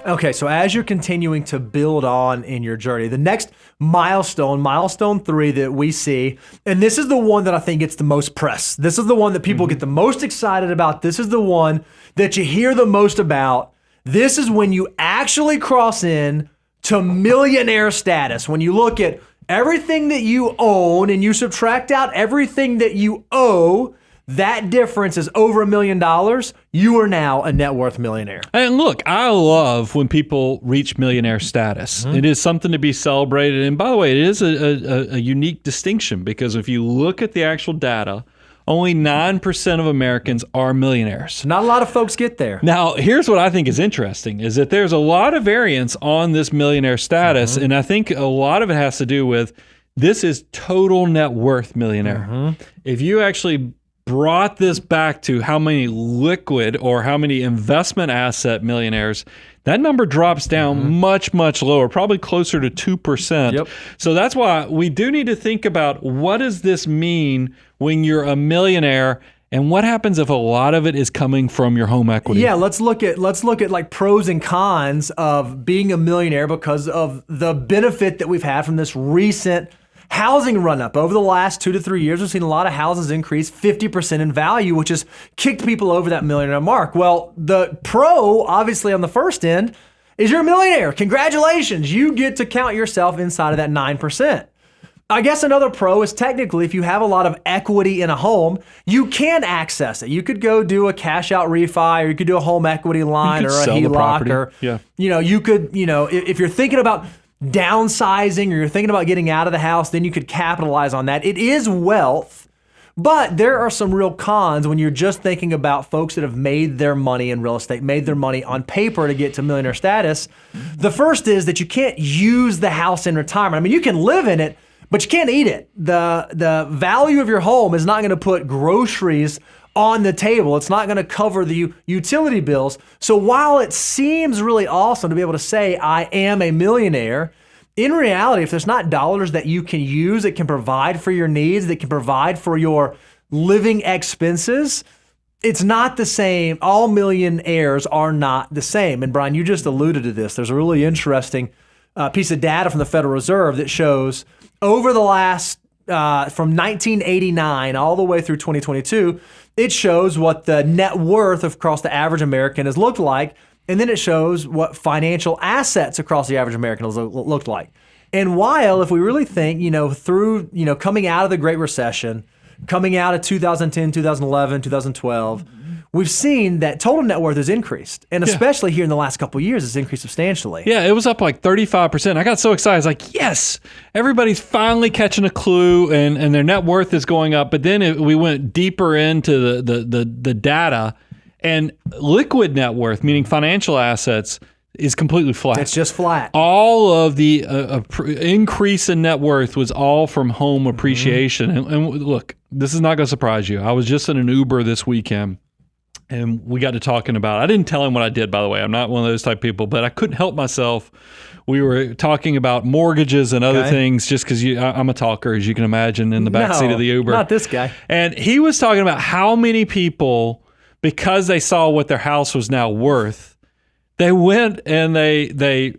Okay, so as you're continuing to build on in your journey, the next milestone 3 that we see, and this is the one that I think gets the most press. This is the one that people get the most excited about. This is the one that you hear the most about. This is when you actually cross in to millionaire status. When you look at everything that you own and you subtract out everything that you owe, that difference is over $1 million. You are now a net worth millionaire. And look, I love when people reach millionaire status. It is something to be celebrated. And by the way, it is a unique distinction, because if you look at the actual data, only 9% of Americans are millionaires. Not a lot of folks get there. Now, here's what I think is interesting, is that there's a lot of variance on this millionaire status. And I think a lot of it has to do with, this is total net worth millionaire. If you actually brought this back to how many liquid or how many investment asset millionaires, that number drops down much, much lower, probably closer to 2%. Yep. So that's why we do need to think about, what does this mean when you're a millionaire, and what happens if a lot of it is coming from your home equity? Yeah, let's look at like pros and cons of being a millionaire because of the benefit that we've had from this recent housing run-up. Over the last 2 to 3 years, we've seen a lot of houses increase 50% in value, which has kicked people over that millionaire mark. Well, the pro, obviously on the first end, is you're a millionaire. Congratulations. You get to count yourself inside of that 9%. I guess another pro is, technically, if you have a lot of equity in a home, you can access it. You could go do a cash out refi, or you could do a home equity line, or a HELOC, or, you could, if you're thinking about downsizing, or you're thinking about getting out of the house, then you could capitalize on that. It is wealth, but there are some real cons when you're just thinking about folks that have made their money in real estate, made their money on paper to get to millionaire status. The first is that you can't use the house in retirement. I mean, you can live in it, but you can't eat it. The value of your home is not going to put groceries on the table. It's not going to cover the utility bills. So while it seems really awesome to be able to say, I am a millionaire, in reality, if there's not dollars that you can use, that can provide for your needs, that can provide for your living expenses, it's not the same. All millionaires are not the same. And Brian, you just alluded to this. There's a really interesting piece of data from the Federal Reserve that shows over the last, from 1989 all the way through 2022, it shows what the net worth across the average American has looked like. And then it shows what financial assets across the average American has looked like. And while, if we really think, through, coming out of the Great Recession, coming out of 2010, 2011, 2012, we've seen that total net worth has increased. And especially here in the last couple of years, it's increased substantially. Yeah, it was up like 35%. I got so excited. I was like, yes, everybody's finally catching a clue, and their net worth is going up. But then we went deeper into the data, and liquid net worth, meaning financial assets, is completely flat. It's just flat. All of the increase in net worth was all from home appreciation. And look, this is not going to surprise you. I was just in an Uber this weekend, and we got to talking about, I didn't tell him what I did, by the way. I'm not one of those type of people, but I couldn't help myself. We were talking about mortgages and other things, just because I'm a talker, as you can imagine, in the backseat of the Uber. Not this guy. And he was talking about how many people, because they saw what their house was now worth, they went and they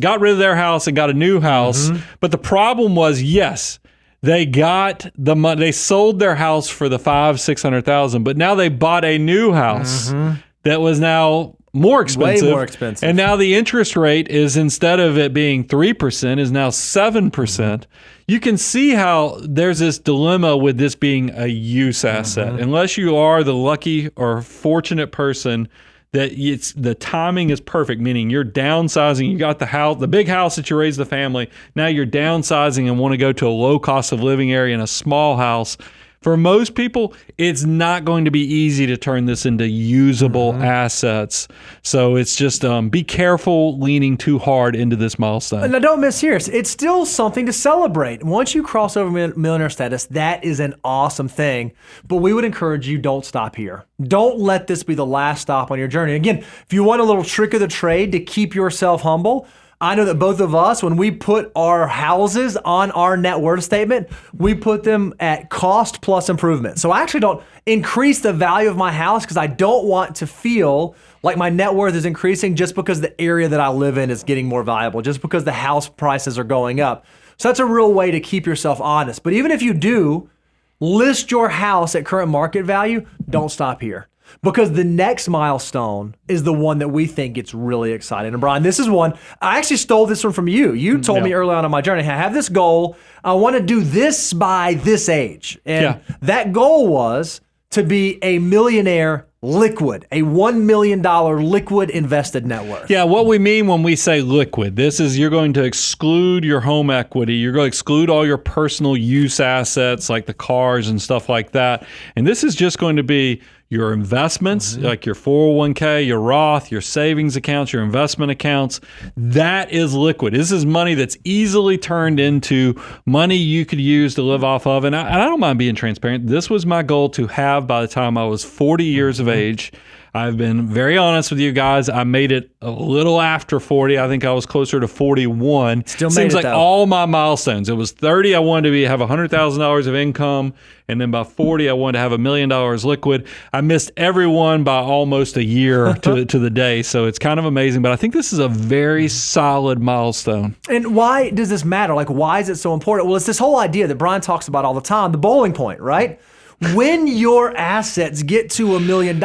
got rid of their house and got a new house. But the problem was, yes, they got the money. They sold their house for the $500,000-$600,000, but now they bought a new house that was now more expensive. Way more expensive. And now the interest rate is, instead of it being 3%, is now 7%. You can see how there's this dilemma with this being a use asset. Unless you are the lucky or fortunate person that the timing is perfect, meaning you're downsizing, you got the house, the big house that you raised the family, now you're downsizing and want to go to a low cost of living area in a small house. For most people, it's not going to be easy to turn this into usable assets. So it's just be careful leaning too hard into this milestone. Now, don't miss here. It's still something to celebrate. Once you cross over millionaire status, that is an awesome thing. But we would encourage you, don't stop here. Don't let this be the last stop on your journey. Again, if you want a little trick of the trade to keep yourself humble, I know that both of us, when we put our houses on our net worth statement, we put them at cost plus improvement. So I actually don't increase the value of my house because I don't want to feel like my net worth is increasing just because the area that I live in is getting more valuable, just because the house prices are going up. So that's a real way to keep yourself honest. But even if you do list your house at current market value, don't stop here. Because the next milestone is the one that we think gets really exciting. And Brian, this is one, I actually stole this one from you. You told me early on in my journey, I have this goal. I want to do this by this age. And that goal was to be a millionaire liquid, a $1 million liquid invested net worth. Yeah, what we mean when we say liquid, this is you're going to exclude your home equity. You're going to exclude all your personal use assets like the cars and stuff like that. And this is just going to be your investments, like your 401k, your Roth, your savings accounts, your investment accounts. That is liquid. This is money that's easily turned into money you could use to live off of. And I don't mind being transparent. This was my goal to have by the time I was 40 years of age. I've been very honest with you guys. I made it a little after 40. I think I was closer to 41. Still made Seems it, like though. all my milestones. It was 30. I wanted to have $100,000 of income. And then by 40, I wanted to have $1 million liquid. I missed every one by almost a year to the day. So it's kind of amazing. But I think this is a very solid milestone. And why does this matter? Like, why is it so important? Well, it's this whole idea that Brian talks about all the time, the bowling point, right? When your assets get to $1 million,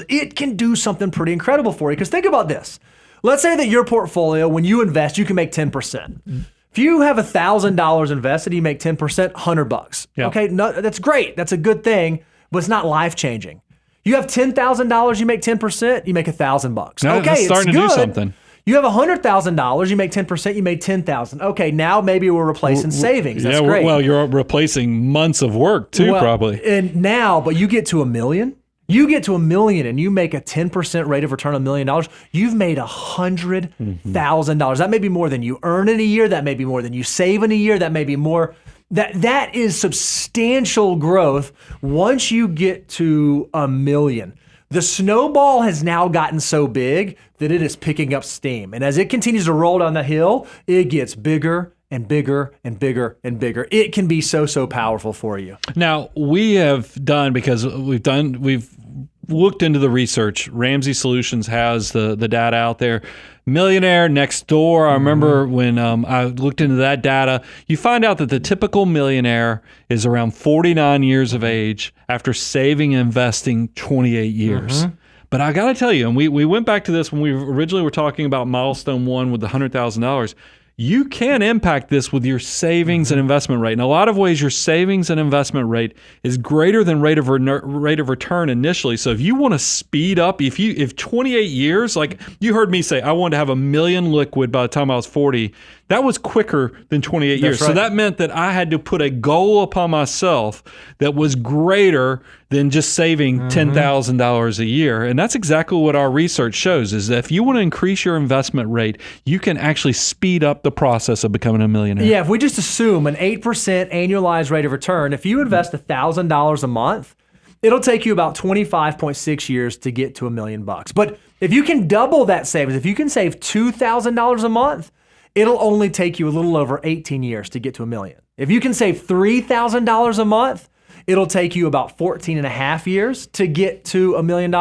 it can do something pretty incredible for you. Because think about this. Let's say that your portfolio, when you invest, you can make 10%. If you have $1,000 invested, you make 10%, $100. Yeah. Okay, no, that's great. That's a good thing, but it's not life-changing. You have $10,000, you make 10%, you make $1,000. Now Okay, it's starting it's to do good. something. You have $100,000, you make 10%, you made $10,000. Okay, now maybe we're replacing savings. That's great. Well, you're replacing months of work too, probably. And now, but you get to $1 million. You get to $1 million and you make a 10% rate of return on $1 million. You've made $100,000. That may be more than you earn in a year. That may be more than you save in a year. That may be more. That is substantial growth once you get to $1 million. The snowball has now gotten so big that it is picking up steam. And as it continues to roll down the hill, it gets bigger and bigger and bigger and bigger. It can be so powerful for you. Now, we have done, because we've looked into the research. Ramsey Solutions has the data out there. Millionaire Next Door, I remember when I looked into that data, you find out that the typical millionaire is around 49 years of age after saving and investing 28 years. But I got to tell you, and we went back to this when we originally were talking about milestone 1 with the $100,000. You can impact this with your savings and investment rate. In a lot of ways, your savings and investment rate is greater than rate of return initially. So if you want to speed up, if 28 years, like you heard me say, I wanted to have $1 million liquid by the time I was 40, that was quicker than 28 years. Right. So that meant that I had to put a goal upon myself that was greater than just saving $10,000 a year. And that's exactly what our research shows, is that if you want to increase your investment rate, you can actually speed up the process of becoming a millionaire. Yeah, if we just assume an 8% annualized rate of return, if you invest $1,000 a month, it'll take you about 25.6 years to get to $1 million. But if you can double that savings, if you can save $2,000 a month, it'll only take you a little over 18 years to get to $1 million. If you can save $3,000 a month, it'll take you about 14 and a half years to get to $1 million.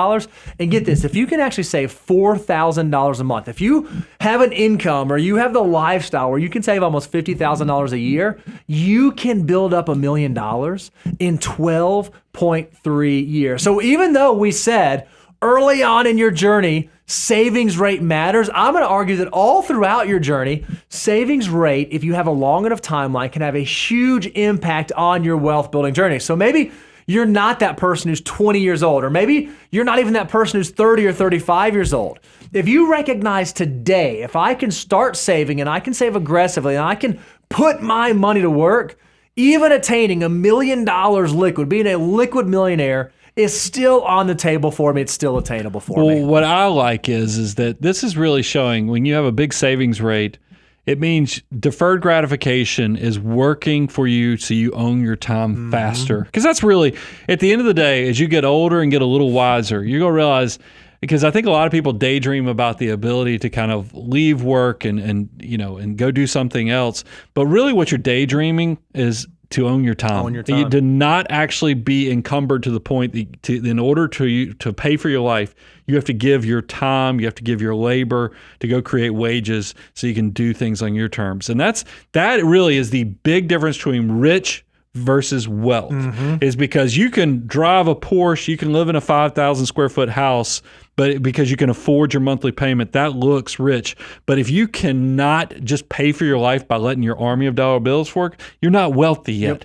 And get this, if you can actually save $4,000 a month, if you have an income or you have the lifestyle where you can save almost $50,000 a year, you can build up $1 million in 12.3 years. So even though we said early on in your journey, savings rate matters, I'm going to argue that all throughout your journey, savings rate, if you have a long enough timeline, can have a huge impact on your wealth building journey. So maybe you're not that person who's 20 years old, or maybe you're not even that person who's 30 or 35 years old. If you recognize today, if I can start saving and I can save aggressively and I can put my money to work, even attaining $1 million liquid, being a liquid millionaire, is still on the table for me. It's still attainable for me. Well, what I like is that this is really showing when you have a big savings rate, it means deferred gratification is working for you so you own your time faster. Because that's really, at the end of the day, as you get older and get a little wiser, you're going to realize because I think a lot of people daydream about the ability to kind of leave work and go do something else. But really what you're daydreaming is to own your time. Own your time. To not actually be encumbered to the point that in order to pay for your life, you have to give your time, you have to give your labor to go create wages so you can do things on your terms. And that really is the big difference between rich versus wealth, is because you can drive a Porsche, you can live in a 5,000 square foot house, but because you can afford your monthly payment, that looks rich. But if you cannot just pay for your life by letting your army of dollar bills work, you're not wealthy yet.